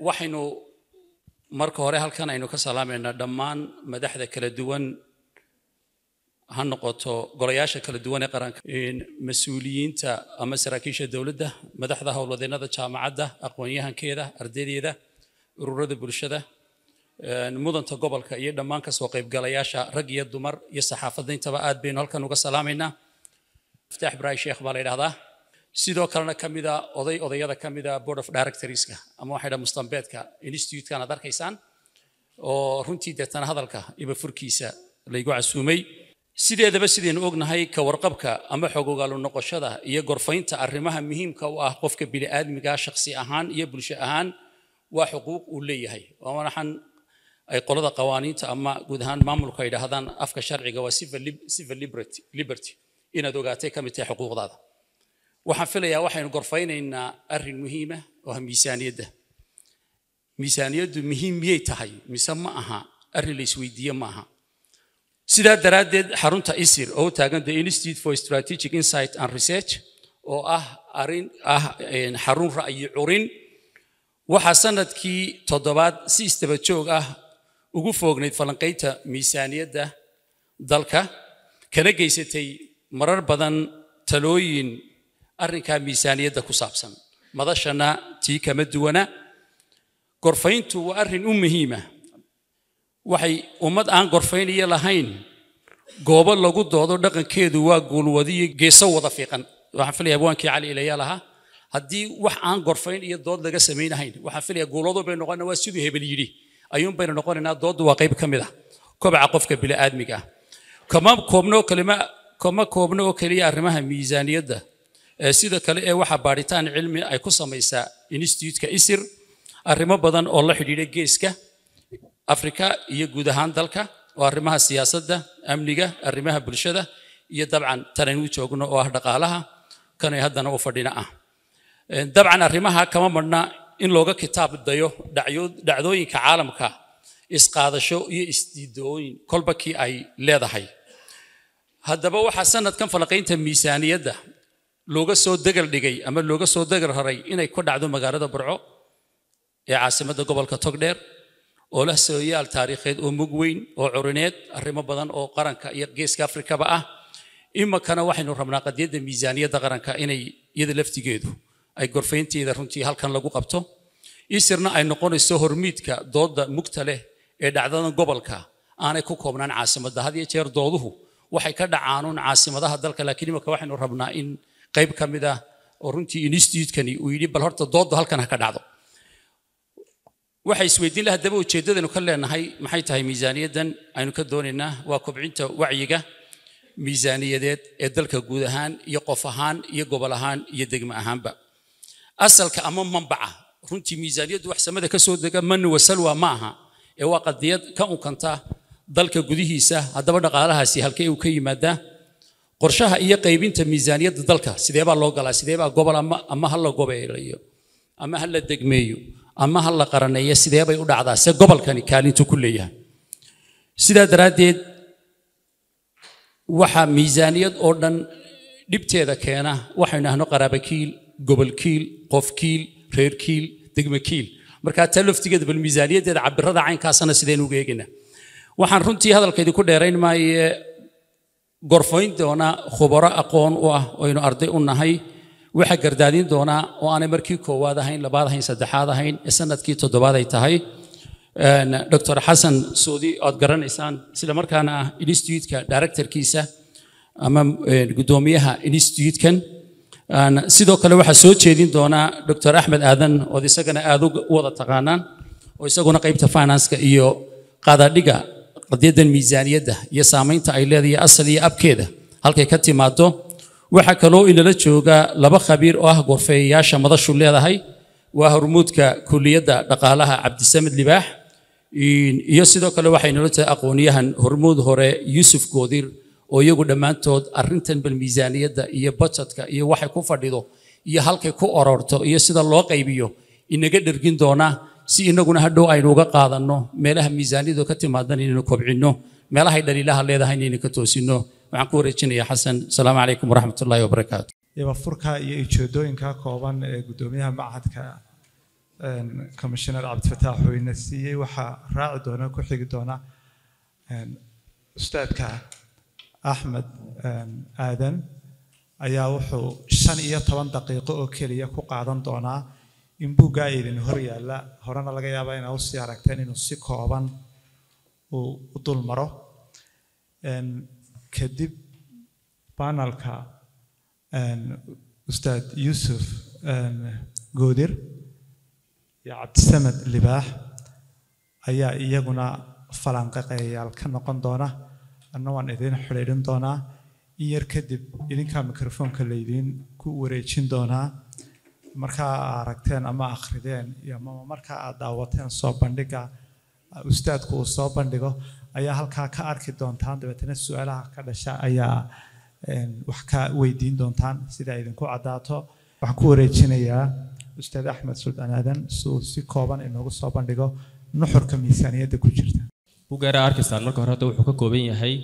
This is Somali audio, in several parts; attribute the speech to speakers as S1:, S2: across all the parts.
S1: waxaynu marka hore halkan aynu ka salaameynaa dhammaan madaxda kala duwan ha noqoto golayaasha kala duwan ee qaranka mas'uuliyiinta ama saraakiisha dawladda madaxda howlwadeennada jaamacadda aqoon-yahankeeda ardaydeeda ururada bulshada mudanta gobolka iyo dhammaan ka soo qaybgalayaasha rag iyo dumar iyo saxaafadda intaba aad baynu halkan uga salaameynaa Iftaax Ibraahim Sheekh baa la yiraahdaa sidoo kalena kamida odayada kamida board of directorska ama waxay mustambeedka institute-kan aad arkaysaan oo runtii deetana hadalka iba furkiisa laygu casuumay sideedaba sideen ognahay ka warqabka ama xogogaal noqoshada iyo gorfaynta arrimaha muhiimka u ah qofka bini'aadmiga shakhsi ahaan iyo bulsho ahaan waa xuquuq uu leeyahay waxaan ay qolada qawaaniinta ama guud ahaan maamulka ay yiraahdaan afka sharciga waa civil liberty inaad ogaatay kamid tahay xuquuqdaada waxaan filayaa waxaynu gorfaynaynaa arrin muhiim ah oo miisaaniyadda muhiim miyay tahay mise ma aha arrin la isweydiiyo ma aha sidaa daraaddeed xarunta ISIR oo taagan the Institute for Strategic Insight and Research oo xarun ra'yi curin waxa sanadkii toddobaad si istaba joog ah ugu foognayd falanqaynta miisaaniyadda dalka kana geysatay marar badan talooyin arrinka miisaaniyadda ku saabsan madashana tii kama duwana gorfayntu waa arrin muhiim ah waxay ummad aan gorfayniyo lahayn goobo lagu doodo dhaqankeedu waa guulwadiyo geeso wada fiiqan waxaan filayaa waankii cali ilaahay lahaa haddii wax aan gorfayn iyo dood laga sameeynahayn waxaan filayaa guulwado bay noqonaa waa sidoo hebel yiri ayuun bayna noqonaynaa dooddu waa qayb kamid ah kobaca qofka bini'aadmiga kama koobno oo kaliya arrimaha miisaaniyadda sida kale ee waxa baaritaan cilmi ay ku samaysaa institute-ka ISIR arrimo badan oo la xidhiidha geeska Afrika iyo guud ahaan dalka oo arrimaha siyaasadda amniga arrimaha bulshada iyo dabcan tanaynu joogno oo ah dhaqaalaha kan ay haddana u fadhina ah dabcan arrimaha kama marna in looga kitaab dayo dhacdooyinka caalamka isqaadasho iyo isdiidooyin kolba kii ay leedahay haddaba waxa sanadkan falanqaynta miisaaniyadda looga soo dagal dhigay ama looga soo dagal raray inay ku dhacdo magaalada Burco ee caasimadda gobolka Togdheer oo la sooyaal taariikheed oo mug weyn oo curineed arrimo badan oo qaranka iyo geeska Afrika ba ah imakana waxaynu rabnaa qadiyada miisaaniyadda qaranka inay iyada laftigeedu ay gorfaynteeda runtii halkan lagu qabto ISIRna ay noqonayso hormiidka dooda mugta leh ee dhacdada gobolka aanay ku koobnaan caasimadda had iyo jeer dooduhu waxay ka dhacaan caasimadaha dalka laakiin imaka waxaynu rabnaa in qayb kamid ah oo runtii institute-kani uu yiri bal horta doodu halkan ka dhacdo waxay isweydiin lahayd daba ujeedadanu ka leenahay maxay tahay miisaaniyaddan aynu ka doonaynaa waa kobcinta wacyiga miisaaniyadeed ee dalka guud ahaan iyo qof ahaan iyo gobol ahaan iyo degmo ahaanba asalka ama manbaca runtii miisaaniyaddu wax samada ka soo dega man wasalwa ma aha ee waa qadiyad ka unkanta dalka gudihiisa haddaba dhaqaalahaasi halkee uu ka yimaadaa qorshaha iyo qaybinta miisaaniyadda dalka sidee baa loo galaa sidee baa gobol ama hal la gobeeyo ama hal la degmeeyo ama hal la qaraneeyo sidee bay u dhacdaa se gobolkani kaalintu ku leeyahay sidaa daraaddeed waxa miisaaniyad oo dhan dhibteeda keena waxaynu ahno qaraabakiil gobolkiil qofkiil reerkiil degmakiil marka talaftigeeda bal miisaaniyaddeeda cabirada caynkaasana sideen uga eegnaa waxaan runtii hadalkeedii ku dheerayn maaye gorfayn doona khubaro aqoon u ah oo aynu arday u nahay waxa gardaadin doona oo aanay markii koowaad ahayn labaad ahayn saddexaad ahayn sanadkii toddobaad ay tahay Dr. Xasan Soodi aad garanaysaan isla markaana ah institute-ka directorkiisa ama gudoomiyaha institute-kan sidoo kale waxa soo jeedin doona Dr. Axmed Aadan oo isagana aad u wada taqaanaan oo isaguna qaybta finance-ka iyo qadadhiga qadiyada miisaaniyadda iyo saameynta ay leedahay asal iyo abkeeda halkay ka timaado waxa kale oo inala jooga laba khabiir oo ah gorfeeyaasha madashu leedahay waa hormuudka kulliyadda dhaqaalaha Cabdisamed Libaax iyo sidoo kale waxay inala tahay aqoonyahan hormuud hore Yusuf Goodir oo iyagu dhammaantood arrintan bal miisaaniyadda iyo budgetka iyo waxay ku fadhido iyo halkay ku ororto iyo sida loo qaybiyo inaga dhergin doona si inaguna hadhow aynu uga qaadano meelaha miisaaniyadu ka timaadan inaynu kobcino meelaha ay dhaliilaha leedahay inaynu ka toosino waxaan ku wareejinayaa Xasan salaamu calaykum waraxmatullaahi wabarakaatu
S2: furka iyo ujeedooyinka kooban ee gudoomiyaha macahadka كوميشنر عبد الفتاح وينسيي وحا راعي دونا كحيق دونا أستاذ أحمد آدم ayaa wuxuu 15 daqiiqo oo kaliya ku qaadan doonaa in buuga idin hor yaala horena laga yaabaa in aad si aragteen inuu si kooban u dul maro kadib panelka ustaad Yusuf Goodir iyo Cabdisamad Libaax ayaa iyaguna falanqeeyaal ka noqon doona annagoo idin xiriirin doona yar kadib idinka mikrofoonka leedin ku wareejin doona marka aragteen ama akhrideen iyo marka aad daawateen soo bandhiga ustaadku uu soo bandhigo ayaa halka ka arki doontaan dabeetana su'aalaha ka dhasha ayaa wax ka weydiin doontaan sida idinku cadaato waxaan ku wareejinayaa ustaad Axmed Sultan Aadan si kooban inoogu soo bandhigo nuxurka miisaaniyadda ku jirta
S3: buugaara arkistaan marka hore wuxuu ka kooban yahay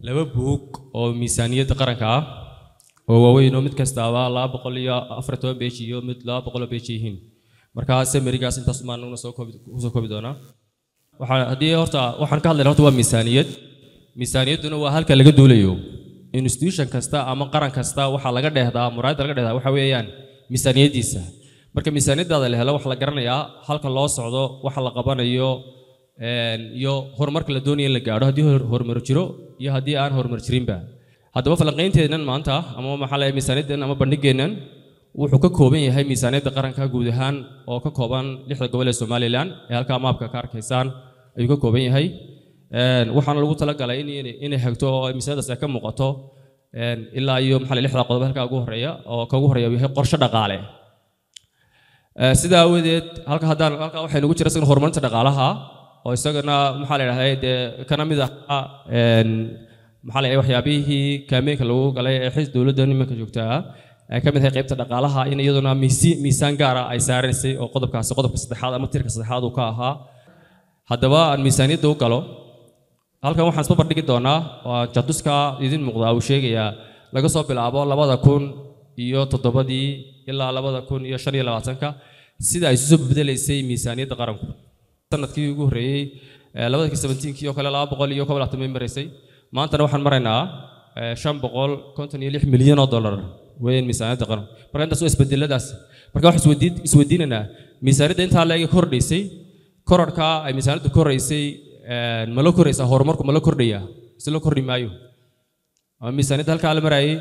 S3: laba buug oo miisaaniyadda qaranka ah oo waaweyn oo mid kastaaba 240 page iyo mid 200 page yihiin marka samirigaas intaas maanuna soo koobi doona hadii horta waxaan ka hadlaynaa horta waa miisaaniyadduna waa halka laga duulayo institution kasta ama qaran kasta waxa laga dheehdaa muraayada laga dheehdaa waxa weeyaan miisaaniyadiisa marka miisaaniyadda la helo wax la garanayaa halka loo socdo waxa la qabanayo iyo horumarka la doonayo in la gaaro hadii horumar jiro iyo hadii aan horumar jirinba haddaba falanqaynteedan maanta ama maxaa la miisaaniyaddan ama bandhigeenan wuxuu ka kooban yahay miisaaniyadda qaranka guud ahaan oo ka kooban 6 gobol ee Soomaaliland ee halka maapka ka arkaysaan ayuu ka kooban yahay waxaan lagu talagalay inay hagto oo miisaaniyaddaas ay ka muuqato ilaa iyo maxaa la 6 qodob halka ugu horeeya oo ka ugu horeeya yahay qorshe dhaqaale sida awadeed halka waxay nagu jira isagana horumarinta dhaqaalaha oo isagana maxaa la yiraahdaa kana mid ah maxaa la waxyaabihii kaameenka lagu galay ee xis dawladda nimanka joogta ay ka mid tahay qaybta dhaqaalaha in iyaduna miisaan gaar ah ay saaraysay oo qodobka saddexaad ama tirka saddexaad uu ka ahaa haddaba aan miisaaniyadda u galo halkan waxaan isba bandhigi doonaa oo jadduska idin muuqda uu sheegayaa laga soo bilaabo 2007 ilaa 2025 sida ay soo bedelaysay miisaaniyadda qaranku sanadkii ugu horeeyay 2017 oo kale 220 maraysay maanta waxaan maraynaa 556 milyan oo dollar weyn miisaaniyadda qaranku marka intaas oo isbedeladaas marka wax isweydiinana miisaaniyadda inta la eeg kordhisay kororka ay miisaaniyaddu koraysay ma la koraysaa horumarku ma la kordhaya si la kordhi maayo ama miisaaniyadda halka la marayay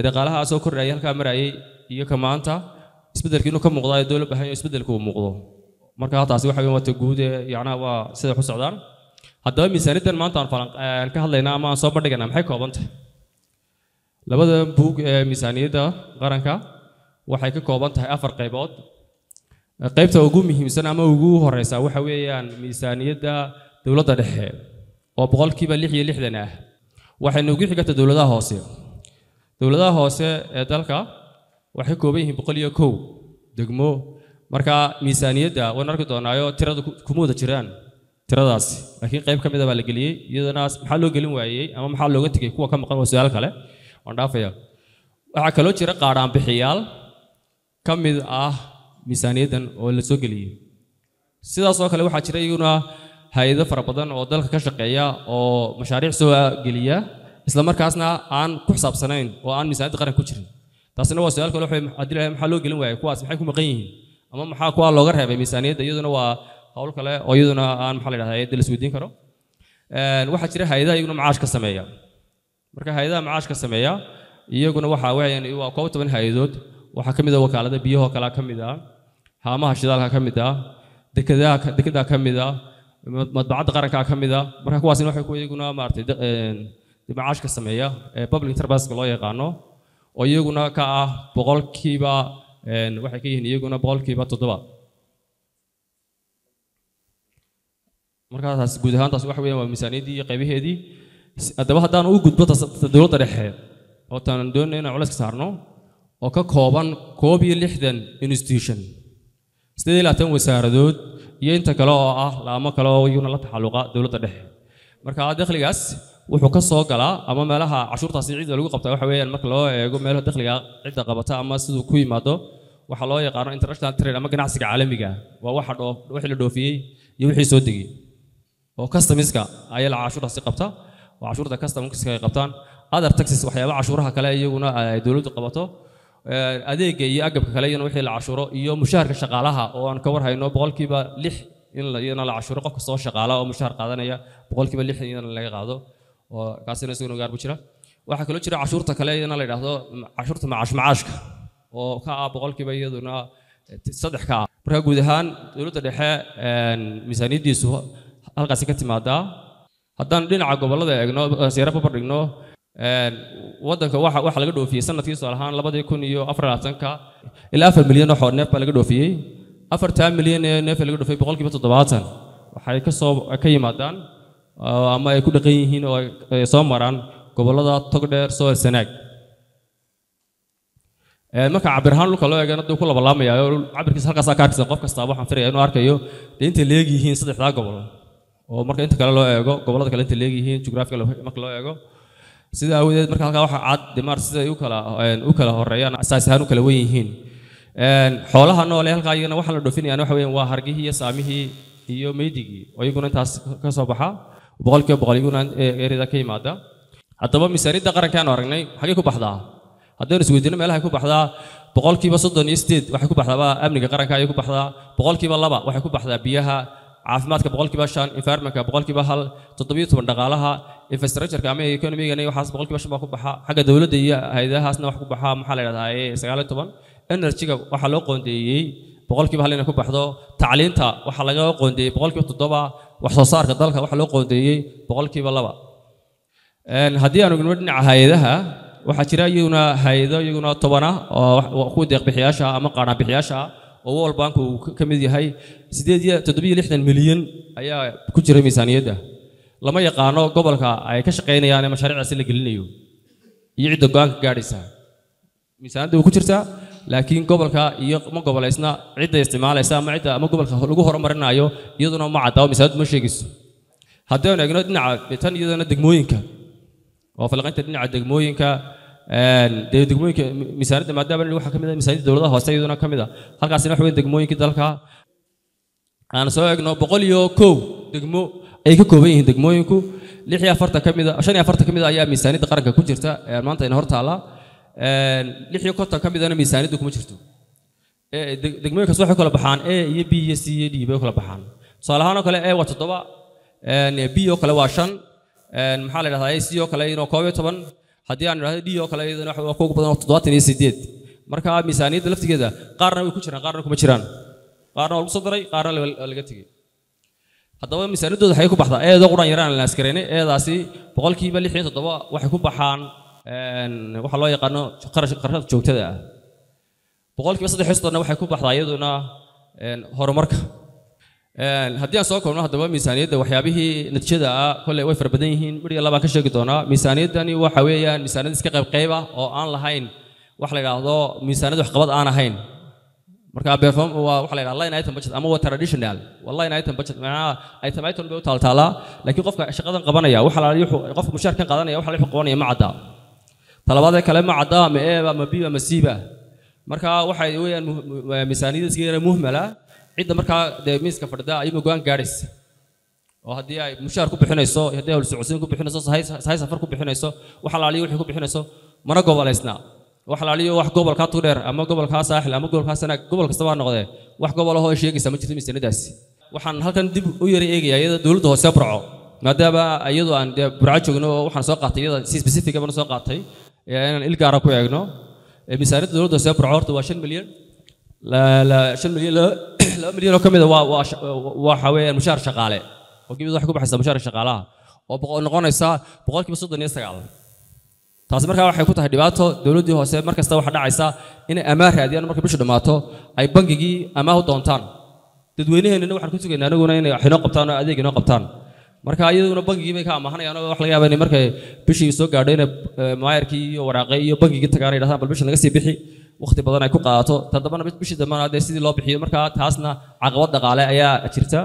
S3: dhaqaalaha soo kordhaya halka marayay iyo ka maanta isbedelka inuu ka muuqdo ay dawladda baahan isbedelku uu muuqdo marka taasi waxa weeyaan waa guud yaana waa sida ku socdaan haddaba miisaaniyaddan maanta aan ka hadlaynaa ama aan soo bandhiganaa maxay kooban tahay labada buug ee miisaaniyadda qaranka waxay ka kooban tahay 4 qaybood qaybta ugu muhiimsan ama ugu horeysa waxa weeyaan miisaaniyadda dawladda dhexe oo 60% ah waxayna ugu xigtaa dawladaha hoose ee dalka waxay kooban yihiin 101 degmo marka miisaaniyadda waan arki doonaayo tirada kuma wada jiraan tiradaas laakiin qayb ka mid ah baa la geliyay iyadana maxaa loo gelin waayay ama maxaa looga tagay kuwa ka maqan su'aal kale waan dhaafaya waxa kale oo jira qaaraan bixiyaal ka mid ah miisaaniyaddan oo la soo geliyay sidaas oo kale waxa jira iyaguna hay'ado fara badan oo dalka ka shaqeeya oo mashaariic soo geliya isla markaasna aan ku xisaabsanayn oo aan miisaaniyadda qaranka ku jirin taasina waa su'aal kale maxaa loo gelin waayay kuwaas maxay ku maqan yihiin ama maxaa kuwa looga reebay miisaaniyadda iyaduna waa hawl kale oo iyaduna aan maxaa la yiraahdaa la isweydiin karo waxa jira hay'adaha iyaguna macaash ka sameeya marka hay'adaha macaash ka sameeya iyaguna waxa weeyaan waa 12 hay'adood waxa kamid ah wakaalada biyaha kala kamid ah haamaha shidaalka kamid ah dekada kamid ah madbacadda qaranka kamid ah marka kuwaasina waxay ku iyaguna maartay macaash ka sameeya public enterprise loo yaqaano oo iyaguna ka ah boqolkiiba waxay ka yihiin iyaguna boqolkiiba 7 markaas guud ahaan taas waxa weeyaan waa miisaaniyaddii qaybaheedii haddaba haddaan u gudbo dawladda dhexe oo taan doonayna inaan culays ka saarno oo ka kooban 61 institution 27 wasaaradood iyo inta kale oo ah laamo kale oo iyaguna la taxalluqa dawladda dhexe marka dakhligaas wuxuu ka soo galaa ama meelaha cashuurtaasi ciidda lagu qabtaa waxa weeyaan marka loo eego meelaha dakhliga cidda qabata ama sidoo ku yimaado waxa loo yaqaan international trade ama ganacsiga caalamiga waa waxa la dhoofiyay iyo wixii soo degay oo customs-ka ay la cashuurtaasi qabta oo cashuurta customs-ka ay qabtaan other taxes waxyaabo cashuuraha kale iyaguna ay dawladdu qabato adeega iyo agabka kale iyana wixii la cashuuro iyo mushaharka shaqaalaha oo aan ka war hayno boqolkiiba 6 in la cashuuro qofka soo shaqaala oo mushahar qaadanaya boqolkiiba 6 in laga qaado oo kaasina isaguna gaar bu jira waxa kale jira cashuurta kale iyana la yiraahdo cashuurta macaashka oo ka ah boqolkiiba iyaduna 3 ka marka guud ahaan dawladda dhexe miisaaniyadiisu halkaas ka timaada haddaan dhinaca gobolada eegno siyaara barbardhigno wadanka waxa laga dhoofiyay sanadkii soo ahaan 2024 ilaa 4 milyan oo neef baa laga dhoofiyay 4 milyan neef laga dhoofiyay boqolkiiba 70 waxay ka yimaadaan ama ay ku dhaqan yihiin oo ay soo maraan gobolada Togdheer Sool Sanaag marka cabirahaan dhulka loo eegana duu ku labalaamaya cabirkiisa halkaas ka arkaysan qof kasta waxaan filayaa inuu arkayo inta leeyihiin saddexda gobol oo marka inta kale loo eego gobolada kale inta leeyihiin geographical marka loo eego sida awgeed marka halka waxa cad dimar sida ay u kala horeeyaan asaas ahaan u kala weyn yihiin xoolaha nool ee halka ayagana waxa la dhoofinayaan waxa weeyaan waa hargihii iyo saamihii iyo meedigii oo iyaguna intaas ka soo baxa boqolkiiba boqol iyaguna eerida ka yimaada haddaba miisaaniyadda qaranka aan aragnay xagee ku baxdaa haddaan isweydiino meelaha ku baxdaa boqolkiiba 38 waxay ku baxdaa amniga qaranka ay ku baxdaa boqolkiiba 2 waxay ku baxdaa biyaha caafimaadka boqolkiiba 5 environmentka boqolkiiba 1 17 dhaqaalaha infrastructureka ama economiga ay waxaas boqolkiiba 5 ku baxa xagga dawladda iyo hay'adahaasna wax ku baxa maxaa la yiraahdaa 19 energy-ga waxa loo qoondeeyay boqolkiiba 1 inay ku baxdo tacliinta waxa laga qoondeeyay boqolkiiba 7 wax soo saarka dalka waxa loo qoondeeyay boqolkiiba 2 haddii aanu gudubno dhinaca hay'adaha waxa jira iyaguna hay'ado iyaguna 10 oo ku deeq bixiyaasha ama qaran bixiyaasha oo World Bank uu ka mid yahay 760 milyan ayaa ku jira miisaaniyadda lama yaqaano gobolka ay ka shaqeynayaan mashaariicda la gelinayo iyo cid go'aanka gaadhaysa miisaaniyadda ku jirta laakiin gobolka iyo ma goboleysna cid isticmaalaysa ama gobolka lagu horumarinayo iyaduna ma cadda miisaaniyaddu ma sheegayso haddii eegno dhinaca tan iyadana degmooyinka oo falqaynta dhinaca degmooyinka degmooyinka miisaaniyadda maadaama waxa ka mid ah miisaaniyadda dawladda hoose iyaduna ka mid ah halkaasina waxa weeye degmooyinka dalka aan soo eegno 101 degmo ay ka kooban yihiin degmooyinku 46 ka mid ah 45 ka mid ah ayaa miisaaniyadda qaranka ku jirta maanta ina hor taala 56 ka mid ahna miisaaniyaddu kuma jirto degmooyinkaas waxay kala baxaan A iyo B iyo C iyo D bay kala baxaan tusaalahaan oo kale A waa 7 B oo kale waa 5 maxaa la yiraahdaa AC oo kale inoo 11 haddii aan yiraahdo D oo kale iyadana waxa ugu badan 78 marka miisaaniyadda laftigeeda qaarna way ku jiraan qaarna kuma jiraan qaarna lagu soo daray qaarna laga tagay haddaba miisaaniyaddooda waxay ku baxdaa eedo quran yaraan la askareynay eedaasi boqolkiiba 67 waxay ku baxaan waxa loo yaqaano qarashka joogtada ah boqolkiiba 3 waxay ku baxdaa iyaduna horumarka haddii aan soo koobno haddaba miisaaniyadda waxyaabihii natiijada ah kolley way fara badan yihiin midhiga labaan ka sheegi doonaa miisaaniyaddani waxa weeyaan miisaaniyad iska qayb ah oo aan lahayn wax la yiraahdo miisaaniyad wax qabad aan ahayn marka perform waa wax la yiraahdo line item budget ama waa traditional wallahi line item budget macnaha item bay u taaltaalaa laakiin qofka shaqadan qabanaya waxa la yiraahdo qofka mushaarkan qaadanaya waxa la yiraahdo qabanaya ma cadda talabaad kale ma cadda ma A ama B ama C ba marka waxay weeyaan miisaaniyadda iska muhmala cid marka miiska fadhida ay go'aan gaaraysa oo haddii ay mushaar ku bixinayso haddii ay socodsiin ku bixinayso sahay safar ku bixinayso waxa la aliyo wixii ku bixinayso mana goboleysna waxa la aliyo wax gobolka Togdheer ama gobolka Saaxil ama gobolka Sanaag gobol kasta waa noqday wax gobol ah oo sheegaysa ma jirto miisaaniyadaasi waxaan halkan dib u yari eegaya iyada dawladda hoose Burco maadaama iyadu aan Burco joogno waxaan soo qaatay iyada si specific ah soo qaatay inaan ilgaara ku eegno miisaaniyadda dawladda hoose Burco horta waa 5 milyan la 5 milyan 2 milyan oo ka mid ah waxa weeyaan mushaar shaqaale oo gibid wax ku baxaysa mushaar shaqaalaha oo noqonaysa boqolkiiba 39 taas markaa waxay ku tahay dhibaato dawladdii hoose markasta waxa dhacaysa in amaah raadiyaan marka bishu dhamaato ay bangigii amaah u doontaan dadweynaheena waxaan ku sugaynaa anaguna inay xino qabtaan oo adeeg inoo qabtaan marka iyaduna bangigii bay ka amaahanayaan oo wax laga yaabaa in markay bishii soo gaadhayna maayarkii iyo waraaqay iyo bangigii tagaan yiraahdaan bal bisha naga sii bixi waqti badan ay ku qaato tadabana bishii dambana sidii loo bixiyo marka taasna caqabad dhaqaale ayaa jirta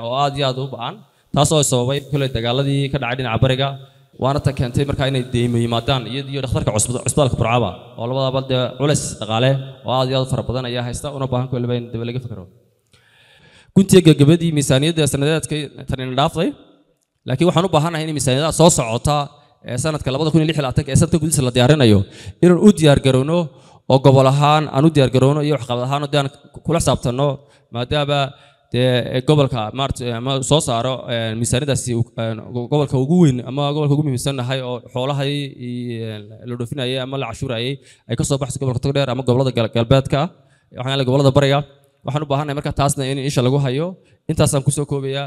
S3: oo aad iyo aad u baahan taas oo sababay kale dagaaladii ka dhacay dhinaca bariga waana ta keentay markaa inay deymo yimaadaan iyo dhakhtarka cusbitaalka Burcaba oo labadaba dee culays dhaqaale oo aad iyo aad fara badan ayaa haysta una baahan kuwa in dib laga fikiro guntiga gabadhii miisaaniyadda sanadeedka tan dhaaftay laakiin waxaan u baahanahay in miisaaniyadda soo socota ee sanadka 2026 ee sanadka gudihiisa la diyaarinayo inaan u diyaar garowno oo gobol ahaan aan u diyaar garowno iyo waxqabad ahaan oo aan kula xisaabtano maadaama gobolka ama soo saaro miisaaniyadaasi gobolka ugu weyn ama gobolka ugu muhiimsanahay oo xoolahay la dhoofinayay ama la cashuurayay ay ka soo baxso gobolka Togdheer ama gobolada galbeedka waxaan la gobolada bariga waxaan u baahanahay marka taasna in isha lagu hayo intaas aan ku soo koobayaa